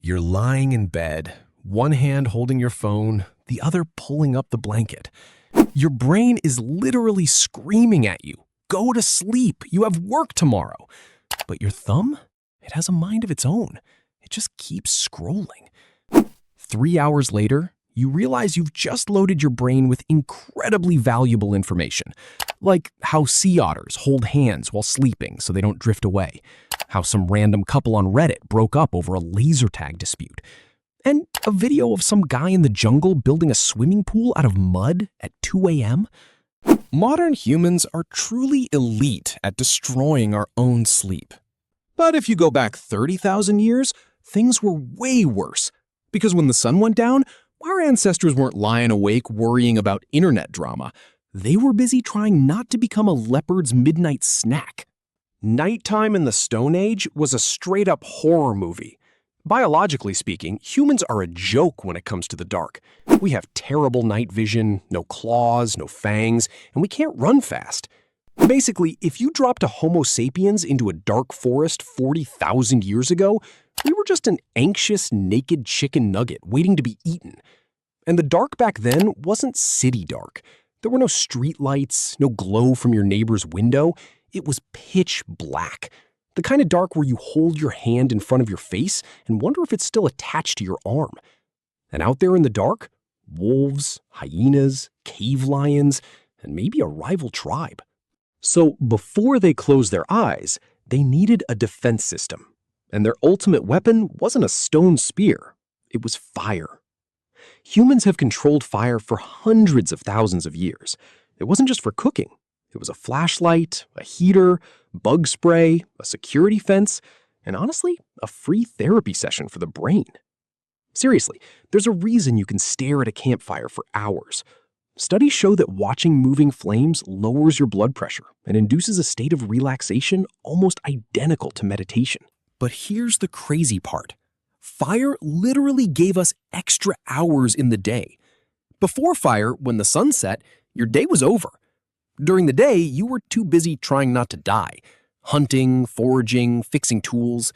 You're lying in bed, one hand holding your phone, the other pulling up the blanket. Your brain is literally screaming at you, "Go to sleep, you have work tomorrow." But your thumb, it has a mind of its own. It just keeps scrolling. 3 hours later, you realize you've just loaded your brain with incredibly valuable information, like how sea otters hold hands while sleeping so they don't drift away, how some random couple on Reddit broke up over a laser tag dispute, and a video of some guy in the jungle building a swimming pool out of mud at 2 a.m. Modern humans are truly elite at destroying our own sleep. But if you go back 30,000 years, things were way worse. Because when the sun went down, our ancestors weren't lying awake worrying about internet drama. They were busy trying not to become a leopard's midnight snack. Nighttime in the Stone Age was a straight-up horror movie. Biologically speaking, humans are a joke when it comes to the dark. We have terrible night vision, no claws, no fangs, and we can't run fast. Basically, if you dropped a Homo sapiens into a dark forest 40,000 years ago, we were just an anxious, naked chicken nugget waiting to be eaten. And the dark back then wasn't city dark. There were no street lights, no glow from your neighbor's window. It was pitch black. The kind of dark where you hold your hand in front of your face and wonder if it's still attached to your arm. And out there in the dark, wolves, hyenas, cave lions, and maybe a rival tribe. So before they closed their eyes, they needed a defense system. And their ultimate weapon wasn't a stone spear, it was fire. Humans have controlled fire for hundreds of thousands of years. It wasn't just for cooking. It was a flashlight, a heater, bug spray, a security fence, and honestly, a free therapy session for the brain. Seriously, there's a reason you can stare at a campfire for hours. Studies show that watching moving flames lowers your blood pressure and induces a state of relaxation almost identical to meditation. But here's the crazy part. Fire literally gave us extra hours in the day. Before fire, when the sun set, your day was over. During the day, you were too busy trying not to die, hunting, foraging, fixing tools.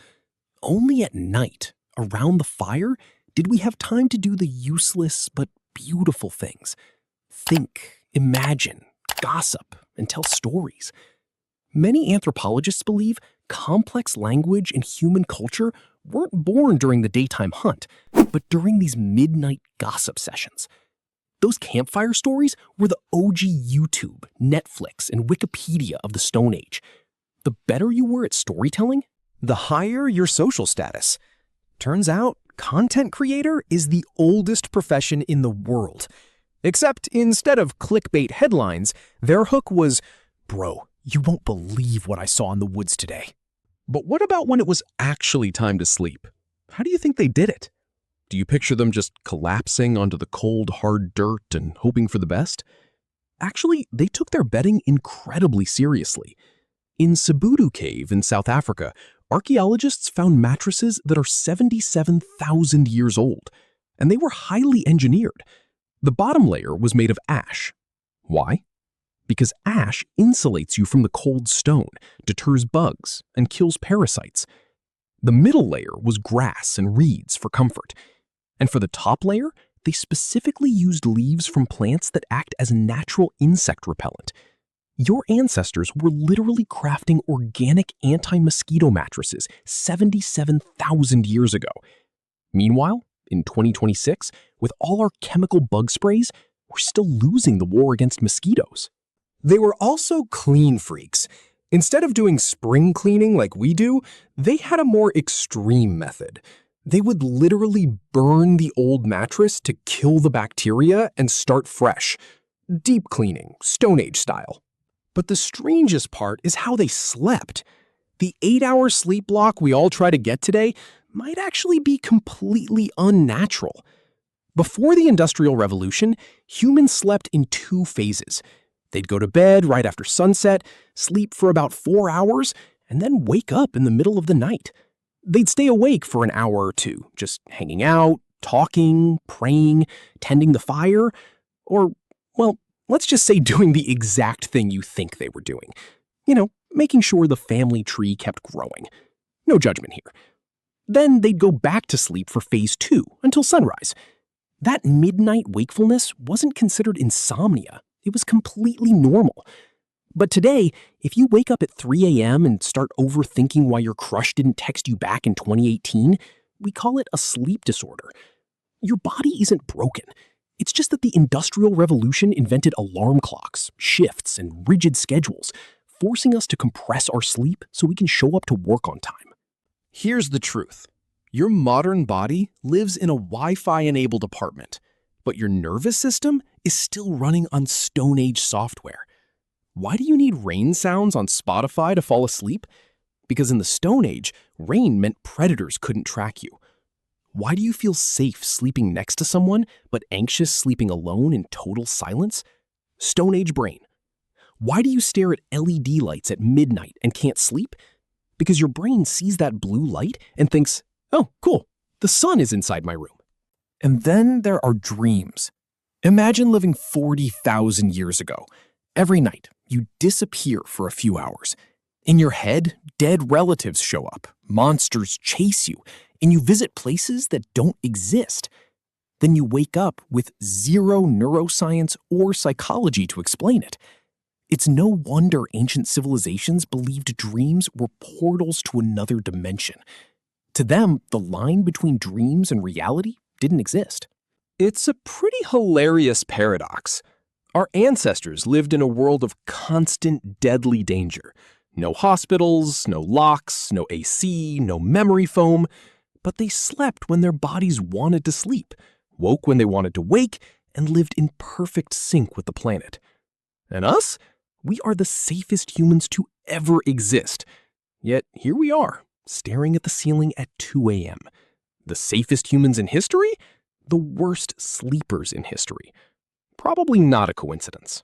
Only at night, around the fire, did we have time to do the useless but beautiful things. Think, imagine, gossip, and tell stories. Many anthropologists believe complex language and human culture weren't born during the daytime hunt, but during these midnight gossip sessions. Those campfire stories were the OG YouTube, Netflix, and Wikipedia of the Stone Age. The better you were at storytelling, the higher your social status. Turns out, content creator is the oldest profession in the world. Except instead of clickbait headlines, their hook was, "Bro, you won't believe what I saw in the woods today." But what about when it was actually time to sleep? How do you think they did it? Do you picture them just collapsing onto the cold, hard dirt and hoping for the best? Actually, they took their bedding incredibly seriously. In Sabudu Cave in South Africa, archaeologists found mattresses that are 77,000 years old, and they were highly engineered. The bottom layer was made of ash. Why? Because ash insulates you from the cold stone, deters bugs, and kills parasites. The middle layer was grass and reeds for comfort. And for the top layer, they specifically used leaves from plants that act as natural insect repellent. Your ancestors were literally crafting organic anti-mosquito mattresses 77,000 years ago. Meanwhile, in 2026, with all our chemical bug sprays, we're still losing the war against mosquitoes. They were also clean freaks. Instead of doing spring cleaning like we do, they had a more extreme method. They would literally burn the old mattress to kill the bacteria and start fresh. Deep cleaning, Stone Age style. But the strangest part is how they slept. The 8-hour sleep block we all try to get today might actually be completely unnatural. Before the Industrial Revolution, humans slept in 2 phases. They'd go to bed right after sunset, sleep for about 4 hours, and then wake up in the middle of the night. They'd stay awake for an hour or two, just hanging out, talking, praying, tending the fire, or, well, let's just say doing the exact thing you think they were doing. You know, making sure the family tree kept growing. No judgment here. Then they'd go back to sleep for phase 2 until sunrise. That midnight wakefulness wasn't considered insomnia. It was completely normal. But today, if you wake up at 3 a.m. and start overthinking why your crush didn't text you back in 2018, we call it a sleep disorder. Your body isn't broken. It's just that the Industrial Revolution invented alarm clocks, shifts, and rigid schedules, forcing us to compress our sleep so we can show up to work on time. Here's the truth. Your modern body lives in a Wi-Fi-enabled apartment, but your nervous system is still running on Stone Age software. Why do you need rain sounds on Spotify to fall asleep? Because in the Stone Age, rain meant predators couldn't track you. Why do you feel safe sleeping next to someone, but anxious sleeping alone in total silence? Stone Age brain. Why do you stare at LED lights at midnight and can't sleep? Because your brain sees that blue light and thinks, oh, cool, the sun is inside my room. And then there are dreams. Imagine living 40,000 years ago. Every night, you disappear for a few hours. In your head, dead relatives show up, monsters chase you, and you visit places that don't exist. Then you wake up with zero neuroscience or psychology to explain it. It's no wonder ancient civilizations believed dreams were portals to another dimension. To them, the line between dreams and reality didn't exist. It's a pretty hilarious paradox. Our ancestors lived in a world of constant deadly danger. No hospitals, no locks, no AC, no memory foam. But they slept when their bodies wanted to sleep, woke when they wanted to wake, and lived in perfect sync with the planet. And us? We are the safest humans to ever exist. Yet here we are, staring at the ceiling at 2 a.m. The safest humans in history? The worst sleepers in history. Probably not a coincidence.